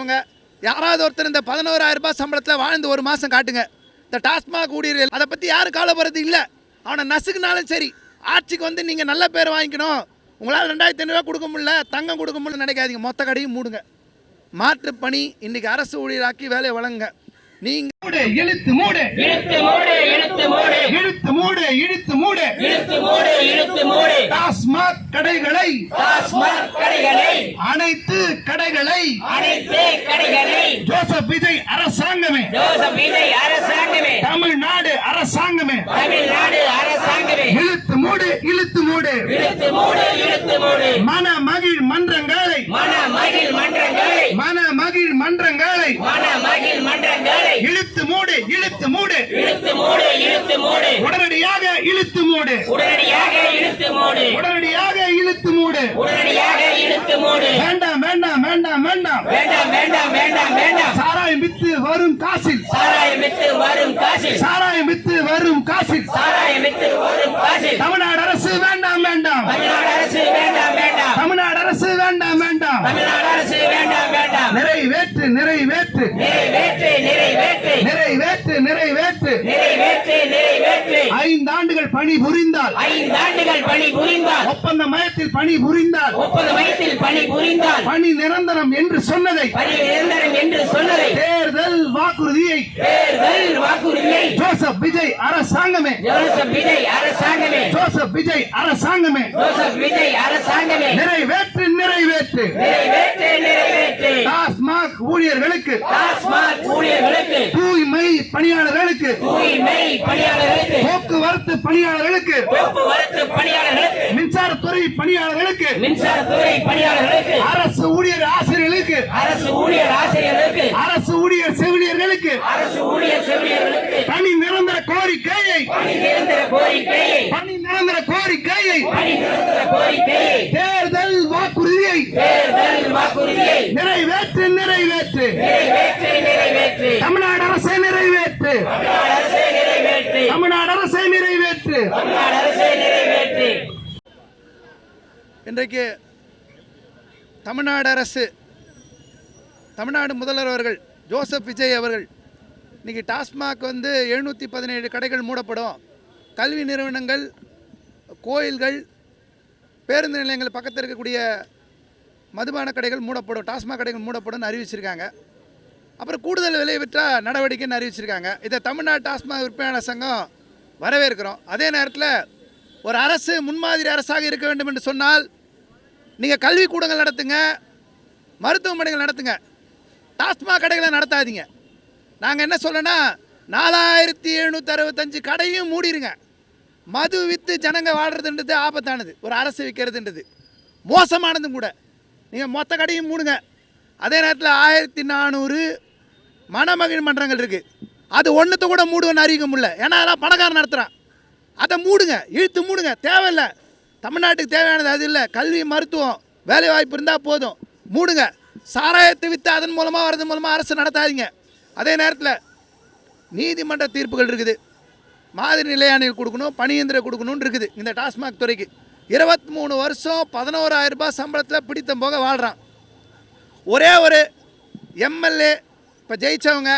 பெற்றவங்க யாராவது ஒருத்தர் இந்த 11,000 ரூபாய் சம்பளத்தில் வாழ்ந்து ஒரு மாதம் காட்டுங்க. இந்த டாஸ்மாக் ஊழியர்கள் அதை பற்றி யாரும் கவலைப்படுறது இல்லை. அவனை நசுக்குனாலும் சரி, ஆட்சிக்கு வந்து நீங்கள் நல்ல பேர் வாங்கிக்கணும், உங்களால் 2,500 ரூபா கொடுக்க முடியல, தங்கம் கொடுக்க முடியல நினைக்காதீங்க. மொத்த கடையும் மூடுங்க. மாற்று பணி இன்றைக்கி அரசு ஊழியராக்கி வேலையை வழங்குங்க. நீங்க இழுத்து மூடு இழுத்து மூடு இழுத்து மூடு இழுத்து மூடு இழுத்து மூடு இழுத்து மூடு இழுத்து மூடு டாஸ்மாக் கடைகளை அனைத்து கடைகளை ஜோசப் விஜய் அரசாங்கமே தமிழ்நாடு அரசாங்கமே இழுத்து மூடு இழுத்து மூடு மன மகிழ் மன்றங்களை இழுத்து மூடு இழுத்து மூடு உடனடியாக இழுத்து மூடு உடனடியாக இழுத்து மூடு வேண்டாம் வேண்டாம் வேண்டாம் வேண்டாம் சாராயம் வித்து வரும் காசில் தமிழ்நாடு அரசு வேண்டாம் வேண்டாம் தமிழ்நாடு அரசு வேண்டாம் வேண்டாம் நிறைவேற்று நிறைவேற்று நிறைவேற்று நிறைவேற்று 5 ஆண்டுகள் பணி புரிந்தால் ஒப்பந்த மையத்தில் பணி புரிந்தால் பணி நிரந்தரம் என்று சொன்னதை தேர்தல் வாக்குறுதியை ஜோசப் விஜய் அரசாங்கமே நிறைவேற்று நிறைவேற்று டாஸ்மாக் ஊழியர்களுக்கு தூய்மை பணியாளர்களுக்கு போக்குவரத்து பணியாளர்களுக்கு மின்சாரத்துறை பணியாளர்களுக்கு அரசு ஊழியர் ஆசிரியர்களுக்கு அரசு ஊழியர் செவிலியர்களுக்கு பணி நிரந்தர கோரிக்கையை தேர்தல் வாக்குறுதியை நிறைவேற்று நிறைவேற்று தமிழ்நாடு அரசை நிறைவேற்று தமிழ்நாடு அரசை நிறைவேற்று. இன்றைக்கு தமிழ்நாடு அரசு, தமிழ்நாடு முதல்வர் அவர்கள் ஜோசப் விஜய் அவர்கள் இன்றைக்கி டாஸ்மாக் 717 கடைகள் மூடப்படும், கல்வி நிறுவனங்கள், கோயில்கள், பேருந்து நிலையங்கள் பக்கத்தில் இருக்கக்கூடிய மதுபான கடைகள் மூடப்படும், டாஸ்மாக் கடைகள் மூடப்படும் அறிவிச்சிருக்காங்க. அப்புறம் கூடுதல் விலை விற்றால் நடவடிக்கைன்னு அறிவிச்சிருக்காங்க. இதை தமிழ்நாடு டாஸ்மாக் விற்பனையாளர் சங்கம் வரவேற்கிறோம். அதே நேரத்தில் ஒரு அரசு முன்மாதிரி அரசாக இருக்க வேண்டும் என்று சொன்னால் நீங்கள் கல்விக்கூடங்கள் நடத்துங்க, மருத்துவமனைகள் நடத்துங்க, டாஸ்மாக் கடைகளை நடத்தாதீங்க. நாங்கள் என்ன சொல்லனா 4765 கடையும் மூடிடுங்க. மது விற்று ஜனங்க வாழ்கிறதுன்றது ஆபத்தானது, ஒரு அரசு விற்கிறதுன்றது மோசமானதும் கூட. நீங்கள் மொத்த கடையும் மூடுங்க. அதே நேரத்தில் 1400 மணமகிழ் மன்றங்கள் இருக்குது, அது ஒன்றுத்தை கூட மூடுவேன்னு அறிவிக்க முடியல. ஏன்னா அதெல்லாம் பணக்காரன் நடத்துகிறான். அதை மூடுங்க, இழுத்து மூடுங்க, தேவையில்லை. தமிழ்நாட்டுக்கு தேவையானது அது இல்லை. கல்வி, மருத்துவம், வேலை வாய்ப்பு இருந்தால் போதும், மூடுங்க. சாராயத்தை விற்று அதன் மூலமாக வரது மூலமாக அரசு நடத்தாதீங்க. அதே நேரத்தில் நீதிமன்ற தீர்ப்புகள் இருக்குது, மாதிரி நிலையாணிகள் கொடுக்கணும், பணியந்திரம் கொடுக்கணும்னு இருக்குது. இந்த டாஸ்மாக் துறைக்கு 23 வருஷம் 11,000 ரூபாய் சம்பளத்தில் பிடித்த போக வாழ்கிறான். ஒரே ஒரு எம்எல்ஏ இப்போ ஜெயித்தவங்க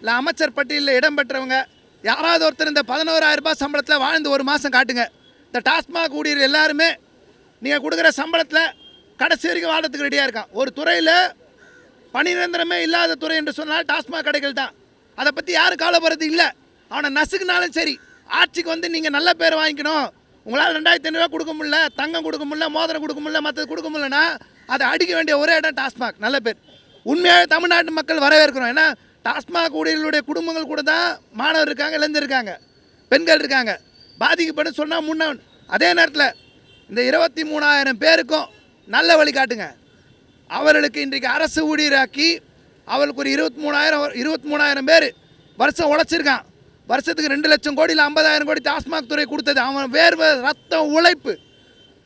இல்லை அமைச்சர் பட்டியலில் இடம் பெற்றவங்க யாராவது ஒருத்தர் இந்த 11,000 ரூபாய் சம்பளத்தில் வாழ்ந்து ஒரு மாதம் காட்டுங்க. இந்த டாஸ்மாக் ஊழியர் எல்லாருமே நீங்கள் கொடுக்குற சம்பளத்தில் கடைசி வரைக்கும் வாழ்றதுக்கு ரெடியாக இருக்கான். ஒரு துறையில் பணி நிரந்தரமே இல்லாத துறை என்று சொன்னால் டாஸ்மாக் கடைகள் தான். அதை பற்றி யாரும் கவலைப்படுறது இல்லை. அவனை நசுக்குனாலும் சரி, ஆட்சிக்கு வந்து நீங்கள் நல்ல பேர் வாங்கிக்கணும், உங்களால் 2,500 ரூபா கொடுக்க முடியல, தங்கம் கொடுக்க முடியல, மோதிரம் கொடுக்க முடியல, மற்றது கொடுக்க முடியலன்னா அதை அடிக்க வேண்டிய ஒரே இடம் டாஸ்மாக். நல்ல பேர். உண்மையாக தமிழ்நாட்டு மக்கள் வரவேற்கிறோம். ஏன்னா டாஸ்மாக் ஊழியர்களுடைய குடும்பங்கள் கூட தான் மாணவர் இருக்காங்க, இளைஞர் இருக்காங்க, பெண்கள் இருக்காங்க, பாதிக்கப்படும் சொன்னால் முன்ன. அதே நேரத்தில் இந்த 23,000 பேருக்கும் நல்ல வழி காட்டுங்க. அவர்களுக்கு இன்றைக்கு அரசு ஊழியராக்கி அவளுக்கு ஒரு 23,000 பேர் வருஷம் உழைச்சிருக்கான். வருஷத்துக்கு 2 லட்சம் கோடி இல்லை 50,000 கோடி டாஸ்மாக் துறை கொடுத்தது. அவன் வேர்வை, ரத்தம், உழைப்பு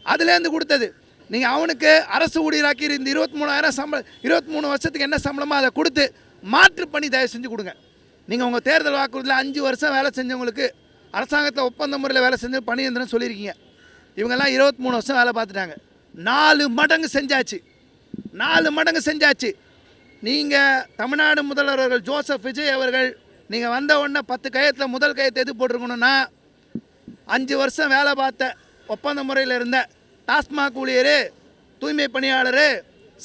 அதுலேருந்து கொடுத்தது. நீங்கள் அவனுக்கு அரசு ஊழியராக்கி இந்த 23,000 சம்பளம், 23 வருஷத்துக்கு என்ன சம்பளமோ அதை கொடுத்து மாற்று பணி தயவு செஞ்சு கொடுங்க. நீங்கள் உங்கள் தேர்தல் வாக்குறுதியில் 5 வருஷம் வேலை செஞ்சவங்களுக்கு அரசாங்கத்தில் ஒப்பந்த முறையில் வேலை செஞ்சு பணியந்திரம் சொல்லியிருக்கீங்க. இவங்கெல்லாம் 23 வருஷம் வேலை பார்த்துட்டாங்க. 4 மடங்கு செஞ்சாச்சு. நீங்கள் தமிழ்நாடு முதல்வர் ஜோசப் விஜய் அவர்கள் நீங்கள் வந்த உடனே 10 கையத்தில் முதல் கையத்தை எது போட்டிருக்கணும்னா 5 வருஷம் வேலை பார்த்த ஒப்பந்த முறையில் இருந்த டாஸ்மாக் ஊழியர், தூய்மை பணியாளர்,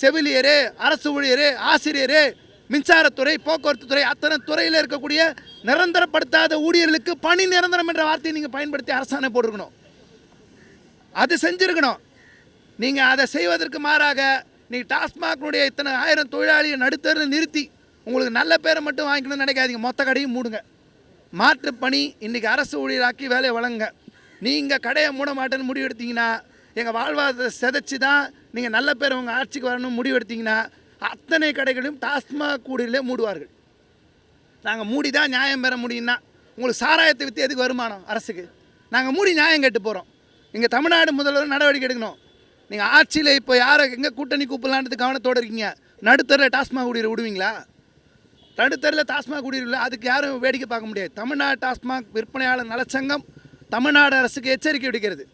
செவிலியர், அரசு ஊழியர், ஆசிரியர், மின்சாரத்துறை, போக்குவரத்து துறை, அத்தனை துறையில் இருக்கக்கூடிய நிரந்தரப்படுத்தாத ஊழியர்களுக்கு பணி நிரந்தரம் என்ற வார்த்தையை நீங்கள் பயன்படுத்தி அரசாணை போட்டிருக்கணும். அது செஞ்சுருக்கணும். நீங்கள் அதை செய்வதற்கு மாறாக நீங்கள் டாஸ்மாக்னுடைய இத்தனை 1000 தொழிலாளியை நடுத்தரில் நிறுத்தி உங்களுக்கு நல்ல பேரை மட்டும் வாங்கிக்கணும்னு நினைக்காதீங்க. மொத்த கடையும் மூடுங்க. மாற்று பணி இன்றைக்கி அரசு ஊழியராக்கி வேலையை வழங்குங்க. நீங்கள் கடையை மூட மாட்டேன்னு முடிவு எடுத்தீங்கன்னா, எங்கள் வாழ்வாதாரத்தை சிதைச்சி தான் நீங்கள் நல்ல பேர் உங்கள் ஆட்சிக்கு வரணும்னு முடிவு எடுத்தீங்கன்னா அத்தனை கடைகளையும் டாஸ்மாக் ஊழியர்களே மூடுவார்கள். நாங்கள் மூடி தான் நியாயம் பெற முடியும்னா உங்களுக்கு சாராயத்தை விற்று எதுக்கு வருமானம் அரசுக்கு? நாங்கள் மூடி நியாயம் கேட்டு போகிறோம். இங்கே தமிழ்நாடு முதல்வர் நடவடிக்கை எடுக்கணும். நீங்கள் ஆட்சியில் இப்போ யாரை எங்கே கூட்டணி கூப்பிடலான்றது கவனத்தோடு இருக்கீங்க. நடுத்தரில் டாஸ்மாக் ஊழியர் விடுவீங்களா? நடுத்தரில் டாஸ்மாக் ஊழியர்கள் அதுக்கு யாரும் வேடிக்கை பார்க்க முடியாது. தமிழ்நாடு டாஸ்மாக் விற்பனையாளர் நலச்சங்கம் தமிழ்நாடு அரசுக்கு எச்சரிக்கை விடுக்கிறது.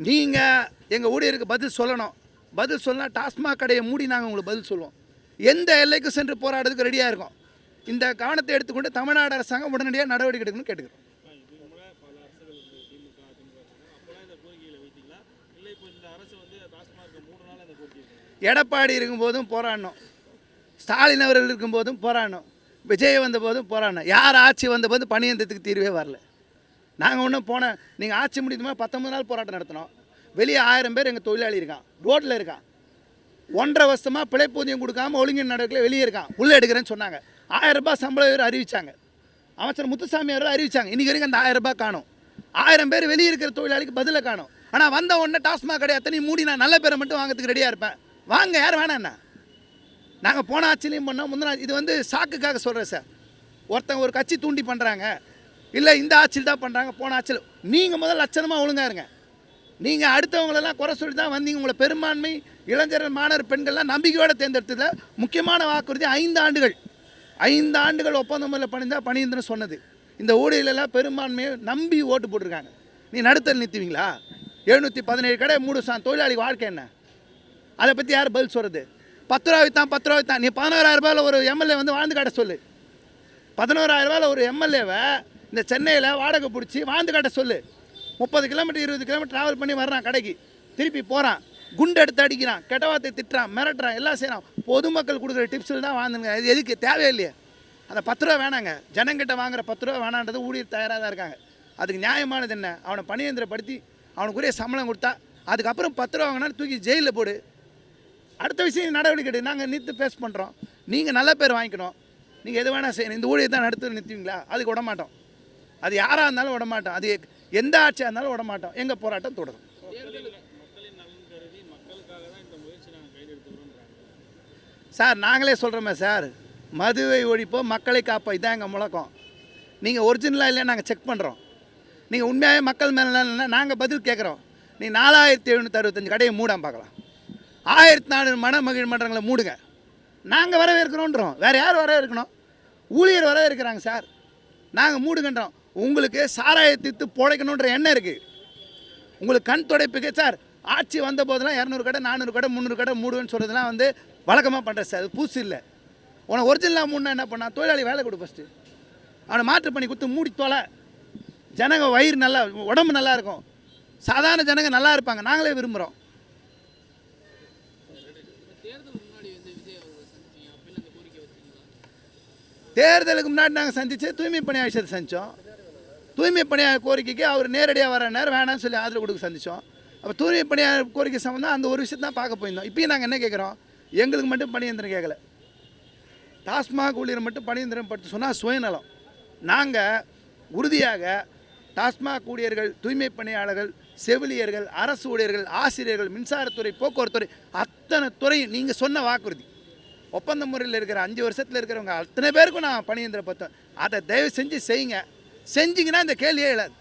நீங்கள் எங்கள் ஊழியருக்கு பதில் சொல்லணும். பதில் சொல்லலாம். டாஸ்மாக் கடையை மூடி நாங்கள் உங்களுக்கு பதில் சொல்லுவோம். எந்த எல்லைக்கு சென்று போராடுறதுக்கு ரெடியாக இருக்கோம். இந்த கவனத்தை எடுத்துக்கொண்டு தமிழ்நாடு அரசாங்கம் உடனடியாக நடவடிக்கை எடுக்கணும்னு கேட்டுக்கிறோம். எடப்பாடி இருக்கும்போதும் போராடணும், ஸ்டாலின் அவர்கள் இருக்கும்போதும் போராடணும், விஜய் வந்த போதும் போராடணும். யார் ஆட்சி வந்தபோது பணியந்தத்துக்கு தீர்வே வரல. நாங்கள் ஒன்றும் நீங்கள் ஆட்சி முடியுமா 19 நாள் போராட்டம் நடத்தினோம். வெளியே 1000 பேர் எங்கள் தொழிலாளி இருக்கான், ரோட்டில் இருக்கான். 1.5 வருஷமாக பிழைப்பூதியம் கொடுக்காம ஒழுங்கு நடக்கல, வெளியே இருக்கான். உள்ளே எடுக்கிறேன்னு சொன்னாங்க. 1000 ரூபாய் சம்பளம் அறிவித்தாங்க. அமைச்சர் முத்துசாமி அவர்கள் அறிவித்தாங்க. இன்றைக்கி வரைக்கும் அந்த 1000 ரூபாய் காணும். 1000 பேர் வெளியே இருக்கிற தொழிலாளிக்கு பதிலை காணும். ஆனால் வந்த உடனே டாஸ்மாக் கடை அத்தனையும் மூடி நான் நல்ல பேரை மட்டும் வாங்கிறதுக்கு ரெடியாக இருப்பேன். வாங்க, யார் வேணாண்ணா. நாங்கள் போன ஆட்சிலையும் பண்ணோம், முந்தின இது சாக்குக்காக சொல்கிறேன் சார். ஒருத்தங்க ஒரு கட்சி தூண்டி பண்ணுறாங்க, இல்லை இந்த ஆட்சியில் தான் பண்ணுறாங்க, போன ஆட்சியில். நீங்கள் முதல் லட்சணமாக ஒழுங்காக இருங்க. நீங்கள் அடுத்தவங்களெல்லாம் குறை சொல்லி தான் வந்தீங்க. உங்களை பெரும்பான்மை இளைஞர்கள், மாணவர், பெண்கள்லாம் நம்பிக்கையோடு தேர்ந்தெடுத்ததில் முக்கியமான வாக்குறுதி 5 ஆண்டுகள். 5 ஆண்டுகள் ஒப்பந்த முறையில் பணிந்துன்னு சொன்னது. இந்த ஊழியர்களெல்லாம் பெரும்பான்மையை நம்பி ஓட்டு போட்டிருக்காங்க. நீ நடுத்தல் நிறுத்துவீங்களா? 717 கடை மூடு தொழிலாளி வாழ்க்கை என்ன? அதை பற்றி யார் பதில் சொல்கிறது? 10 ரூபா விற்றான், 10 ரூபா விற்றான். நீ 11,000 ரூபாயில் ஒரு எம்எல்ஏ வந்து வாழ்ந்து காட்ட சொல்லு. 11,000 ரூபாயில் ஒரு எம்எல்ஏவை இந்த சென்னையில் வாடகை பிடிச்சி வாழ்ந்து காட்ட சொல்லு. 30 கிலோமீட்டர் 20 கிலோமீட்டர் ட்ராவல் பண்ணி வர்றான் கடைக்கு, திருப்பி போகிறான், குண்டு எடுத்து அடிக்கிறான், கெட்ட வார்த்தை திட்டுறான், மிரட்டுறான், எல்லாம் செய்கிறான். பொதுமக்கள் கொடுக்குற டிப்ஸில் தான் வாழ்ந்துங்க. இது எதுக்கு தேவையில்லையே? அந்த 10 ரூபா வேணாங்க. ஜனங்கிட்ட வாங்குற 10 ரூபா வேணான்றது ஊழியர் தயாராக தான் இருக்காங்க. அதுக்கு நியாயமானது என்ன? அவனை பணியந்திரப்படுத்தி அவனுக்குரிய சம்பளம் கொடுத்தா, அதுக்கப்புறம் 10 ரூபா வாங்கினா தூக்கி ஜெயிலில் போடு. அடுத்த விஷயம் நடவடிக்கை எடு. நாங்கள் நிறுத்து ஃபேஸ் பண்ணுறோம். நீங்கள் நல்ல பேர் வாங்கிக்கணும். நீங்கள் எது வேணால் செய்யணும். இந்த ஊழியர் தான் நடத்து நிறுத்துவீங்களா? அதுக்கு விடமாட்டோம். அது யாராக இருந்தாலும் விடமாட்டோம். அது எந்த ஆட்சியாக இருந்தாலும் விடமாட்டோம். எங்கள் போராட்டம் தொடரும். சார், நாங்களே சொல்கிறோமே சார், மதுவை ஒழிப்போம், மக்களை காப்போம். இதான் எங்கள் முழக்கம். நீங்கள் ஒரிஜினலாக இல்லையா நாங்கள் செக் பண்ணுறோம். நீங்கள் உண்மையாகவே மக்கள் மேலே நாங்கள் பதில் கேட்குறோம். நீ 4765 கடையை மூடாமல் பார்க்கலாம். 1400 மனமகிழ் மன்றங்களை மூடுங்க. நாங்கள் வரவேற்கிறோன்றோம். வேறு யார் வரவேற்கணும்? ஊழியர் வரவேற்கிறாங்க சார். நாங்கள் மூடுங்கன்றோம். உங்களுக்கு சாராயத்தித்து பிழைக்கணுன்ற எண்ணம் இருக்குது. உங்களுக்கு கண் துடைப்புக்கு சார் ஆட்சி வந்த போதெல்லாம் 200 கடை 400 கடை 300 கடை மூடுவேன்னு சொல்கிறதுலாம் வழக்கமாக பண்ணுறேன் சார். அது புதுசு இல்லை. உனக்கு ஒரிஜினலாக மூணுனா என்ன பண்ணால் தொழிலாளி வேலை கொடு ஃபஸ்ட்டு. அவனை மாற்று பண்ணி கொடுத்து மூடி தொலை. ஜனங்க வயிறு நல்லா, உடம்பு நல்லா இருக்கும். சாதாரண ஜனங்க நல்லா இருப்பாங்க. நாங்களே விரும்புகிறோம். தேர்தலுக்கு முன்னாடி நாங்கள் சந்தித்து தூய்மை பணியாளர் விஷயத்தை சந்தித்தோம். தூய்மை பணியாளர் கோரிக்கைக்கு அவர் நேரடியாக வர நேரம் வேணாம்னு சொல்லி ஆதரவு கொடுக்க சந்தித்தோம். அப்போ தூய்மை பணியாளர் கோரிக்கை சம்பந்தம் அந்த ஒரு விஷயத்தை தான் பார்க்க போயிருந்தோம். இப்போயும் நாங்கள் என்ன கேட்குறோம்? எங்களுக்கு மட்டும் பணியந்திரம் கேட்கல. டாஸ்மாக் ஊழியர் மட்டும் பணியந்திரம் படுத்து சொன்னால் சுயநலம். நாங்கள் உறுதியாக டாஸ்மாக் ஊழியர்கள், தூய்மை பணியாளர்கள், செவிலியர்கள், அரசு ஊழியர்கள், ஆசிரியர்கள், மின்சாரத்துறை, போக்குவரத்துறை, அத்தனை துறையும் நீங்கள் சொன்ன வாக்குறுதி ஒப்பந்த முறையில் இருக்கிற 5 வருஷத்தில் இருக்கிறவங்க அத்தனை பேருக்கும் நான் பணியந்திரம் பார்த்தேன். அதை தயவு செஞ்சு செய்யுங்க. செஞ்சிங்கன்னா இந்த கேள்வியே இல்லாது.